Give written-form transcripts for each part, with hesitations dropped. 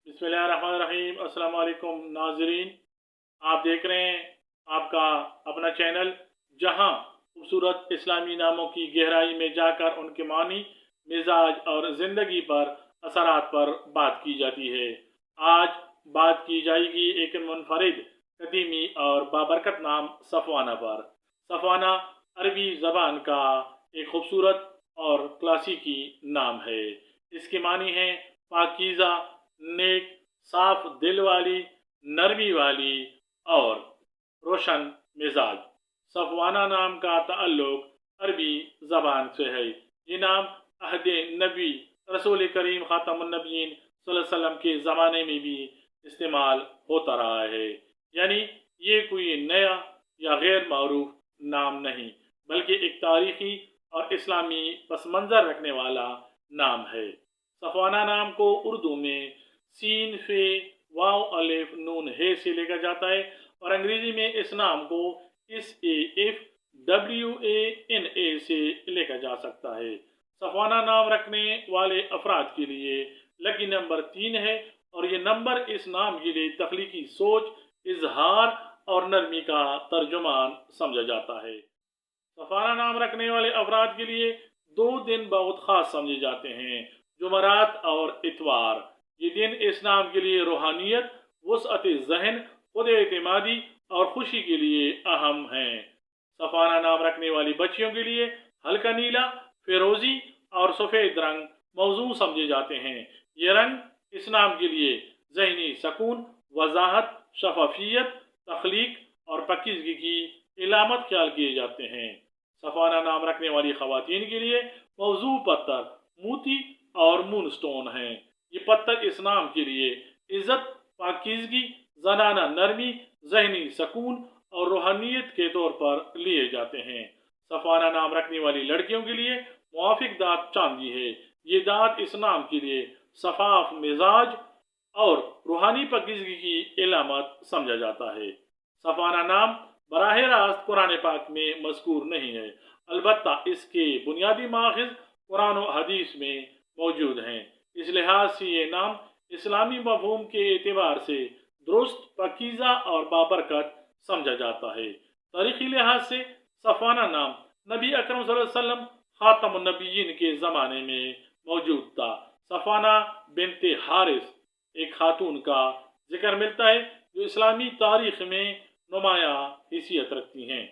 बिस्मिल्लाहिर्रहमानिर्रहीम। अस्सलाम वालेकुम नाजरीन, आप देख रहे हैं आपका अपना चैनल, जहां खूबसूरत इस्लामी नामों की गहराई में जाकर उनके मानी, मिजाज और ज़िंदगी पर असरात पर बात की जाती है। आज बात की जाएगी एक मुनफरिद, कदीमी और बाबरकत नाम सफ़वाना पर। सफ़वाना अरबी ज़बान का एक खूबसूरत और क्लासिकी नाम है। इसके मानी हैं पाकीज़ा, नेक, साफ दिल वाली, नरमी वाली और रोशन मिजाज। सफ़वाना नाम का ताल्लुक अरबी ज़बान से है। ये नाम अहद नबी रसूल करीम ख़ातमुन नबीयीन सल्लल्लाहु अलैहि वसल्लम के ज़माने में भी इस्तेमाल होता रहा है। यानी ये कोई नया या गैर मारूफ नाम नहीं, बल्कि एक तारीखी और इस्लामी पस मंज़र रखने वाला नाम है। सफ़वाना नाम को उर्दू में सीन फे वाव अलिफ नून हे से लेकर जाता है, और अंग्रेजी में इस नाम को S A F W A N A से लेकर जा सकता है। सफ़वाना नाम रखने वाले अफराद के लिए लकी नंबर 3 है, और ये नंबर इस नाम के लिए तख्लीकी सोच, इजहार और नरमी का तर्जुमान समझा जाता है। सफ़वाना नाम रखने वाले अफराद के लिए 2 दिन बहुत ख़ास समझे जाते हैं, जुमरात और इतवार। ये दिन इस नाम के लिए रूहानियत, वसअत ज़हन, खुद एतमादी और खुशी के लिए अहम हैं। सफ़वाना नाम रखने वाली बच्चियों के लिए हल्का नीला, फिरोजी और सफ़ेद रंग मौजू समझे जाते हैं। ये रंग इस नाम के लिए ज़हनी सकून, वजाहत, शफाफियत, तख्लीक और पाकीज़गी की इलामत ख्याल किए जाते हैं। सफ़वाना नाम रखने वाली ख़वातीन के लिए मौजू पत्थर मोती और मूनस्टोन हैं। ये पत्थर इस नाम के लिए इज़्ज़त, पाकीज़गी, ज़नाना नरमी, ज़हनी सकून और रूहानियत के तौर पर लिए जाते हैं। सफ़वाना नाम रखने वाली लड़कियों के लिए मुआफ़िक दाँत चांदी है। ये दाँत इस नाम के लिए सफ़ाफ मिजाज और रूहानी पाकीज़गी की इलामत समझा जाता है। सफ़वाना नाम बराह रास्त कुरान पाक में मज़कूर नहीं है, अलबत्ता इसके बुनियादी माखज़ कुरान और हदीस में मौजूद हैं। इस लिहाज से ये नाम इस्लामी मफ़हूम के एतबार से दुरुस्त, पाकीज़ा और बाबरकत समझा जाता है। तारीख़ी लिहाज से सफ़वाना नाम नबी अकरम सल्लल्लाहु अलैहि वसल्लम ख़ातमुन नबीयीन के ज़माने में मौजूद था। सफ़वाना बिनते हारिस एक खातून का जिक्र मिलता है जो इस्लामी तारीख़ में नुमाया हैसियत रखती हैं।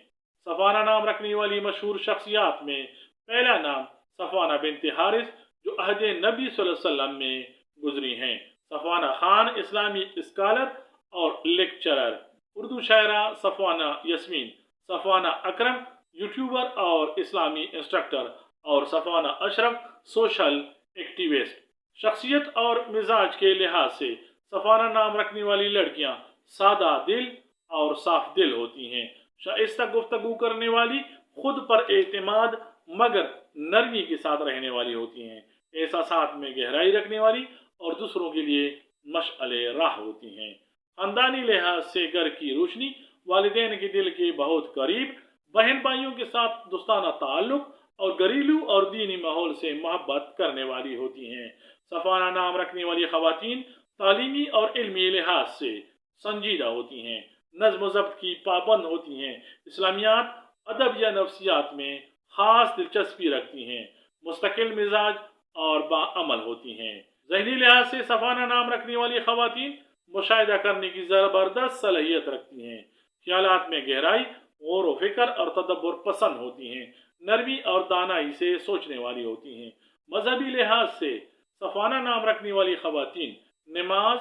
सफ़वाना नाम रखने वाली मशहूर शख्सियात में पहला नाम सफ़वाना बिनते हारिस, जो अहद नबी सल्लल्लाहु अलैहि वसल्लम में गुजरी हैं। सफ़वाना खान इस्लामी स्कॉलर और लेक्चरर। उर्दू शायरा सफ़वाना यस्मीन। सफ़वाना अकरम यूट्यूबर और इस्लामी इंस्ट्रक्टर। और सफ़वाना अशरफ सोशल एक्टिविस्ट। शख्सियत और मिजाज के लिहाज से सफ़वाना नाम रखने वाली लड़कियां सादा दिल और साफ दिल होती हैं, शाइस्ता गुफ्तगू करने वाली, खुद पर एतमाद मगर नरमी के साथ रहने वाली होती हैं, एहसासात में गहराई रखने वाली और दूसरों के लिए मशअले राह होती हैं। ख़ानदानी लिहाज से घर की रोशनी, वालिदैन के दिल के बहुत करीब, बहन भाइयों के साथ दोस्ताना ताल्लुक और घरेलू और दीनी माहौल से मोहब्बत करने वाली होती हैं। सफ़वाना नाम रखने वाली ख़वातीन तालीमी और इल्मी लिहाज से संजीदा होती हैं, नज़्म ज़ब्त की पाबंद होती हैं, इस्लामियात, अदब या नफ्सियात में ख़ास दिलचस्पी रखती हैं, मुस्तकिल मिजाज और बाअमल होती हैं। ज़हनी लिहाज से सफ़वाना नाम रखने वाली ख़वातीन मुशाहिदा करने की ज़बरदस्त सलाहियत रखती हैं, ख्यालात में गहराई, गौर व फिक्र और तदब्बुर पसंद होती हैं, नरमी और दानाई से सोचने वाली होती हैं। मजहबी लिहाज से सफ़वाना नाम रखने वाली ख़वातीन नमाज,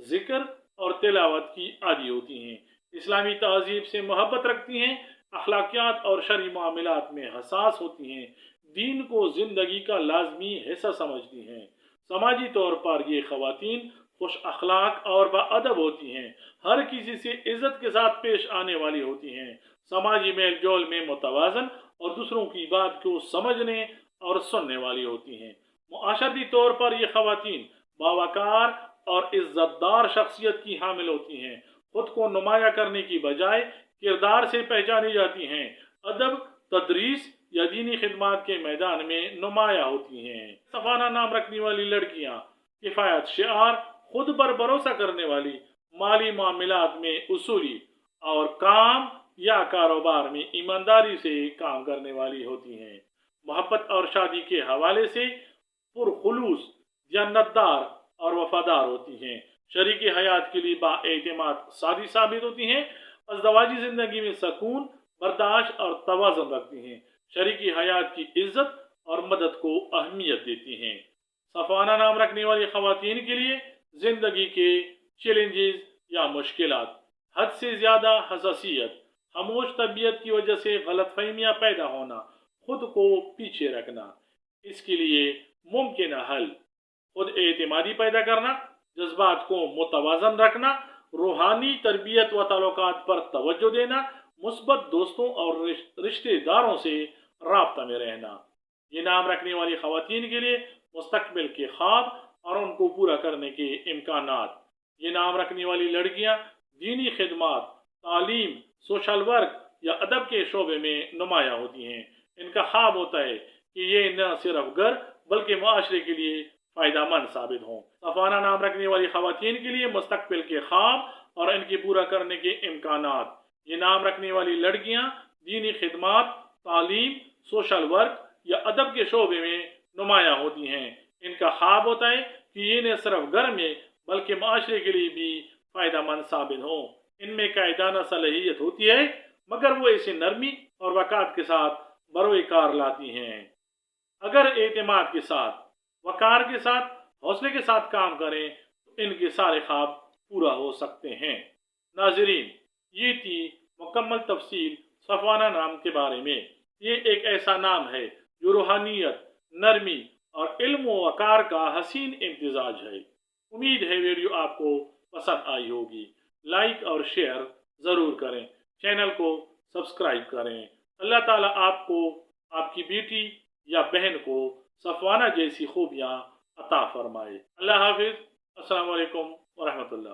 जिक्र और तिलावत की आदी होती हैं, इस्लामी तहजीब से मोहब्बत रखती हैं, अखलाकियात और शरई मामलात में हसास होती हैं, दीन को ज़िंदगी का लाजमी हिस्सा समझती हैं। समाजी तौर पर ये ख़वातीन खुश अखलाक और बाअदब होती हैं, हर किसी से इज़्ज़त के साथ पेश आने वाली होती हैं, समाजी मेल जोल में मुतवाज़न और दूसरों की बात को समझने और सुनने वाली होती हैं। मुआशरती तौर पर ये ख़वातीन बावकार और इज़्ज़तदार शख्सियत की हामिल होती हैं, खुद को नुमाया करने की बजाय किरदार से पहचानी जाती हैं, अदब, तदरीस या दीनी खिदमत के मैदान में नुमाया होती हैं। सफ़वाना नाम रखने वाली लड़कियां किफ़ायत शिआर, खुद पर भरोसा करने वाली, माली मामलात में उसूली और काम या कारोबार में ईमानदारी से काम करने वाली होती हैं। मोहब्बत और शादी के हवाले से पुरखुलूस, जन्नतदार और वफादार होती हैं। शरीकी हयात के लिए बाएतिमाद सादी साबित होती हैं। अज़दवाजी ज़िंदगी में सकून, बर्दाश्त और तवाज़ुन रखती हैं। शरीकी हयात की इज्जत और मदद को अहमियत देती हैं। सफ़ाना नाम रखने वाली ख़वातीन के लिए ज़िंदगी के चैलेंजेस या मुश्किलात, हद से ज़्यादा हसासियत, खामोश तबीयत की वजह से गलतफहमियाँ पैदा होना, खुद को पीछे रखना, इसके लिए मुमकिन हल, खुद एतमादी पैदा करना, जज्बात को मुतवाज़न रखना, रूहानी तरबियत व ताल्लुकात पर तवज्जो देना, मुस्बत दोस्तों और रिश्तेदारों से राब्ता में रहना। ये नाम रखने वाली ख़वातीन के लिए मुस्तकबिल के ख्वाब और उनको पूरा करने के इम्कानात। ये नाम रखने वाली लड़कियां दीनी खिदमत, तालीम, सोशल वर्क या अदब के शोबे में नुमाया होती हैं। इनका ख्वाब होता है कि ये न सिर्फ घर बल्कि माशरे के लिए फ़ायदामंद साबित हों। सफ़ाना नाम रखने वाली ख़वातीन के लिए मुस्तकबिल के ख्वाब और इनके पूरा करने के इम्कानात। ये नाम रखने वाली लड़कियां दीनी खिदमत, तालीम, सोशल वर्क या अदब के शोबे में नुमाया होती हैं। इनका ख्वाब होता है कि ये न सिर्फ घर में बल्कि माशरे के लिए भी फ़ायदामंद साबित हों। इनमें कायदाना सलाहियत होती है, मगर वो इसे नरमी और वक़ार के साथ बरोए कार लाती हैं। अगर एतमाद के साथ, वक़ार के साथ, हौसले के साथ काम करें तो इनके सारे ख्वाब पूरा हो सकते हैं। नाज़रीन, ये थी मुकम्मल तफसील सफ़ाना नाम के बारे में। ये एक ऐसा नाम है जो रूहानियत, नरमी और इल्म व वक़ार का हसीन इम्तिजाज है। उम्मीद है वीडियो आपको पसंद आई होगी। लाइक और शेयर ज़रूर करें, चैनल को सब्सक्राइब करें। अल्लाह ताला आपको, आपकी बेटी या बहन को सफ़ाना जैसी खूबियाँ अता फरमाए। अल्लाह हाफिज़। अस्सलामु अलैकुम व रहमतुल्लाह।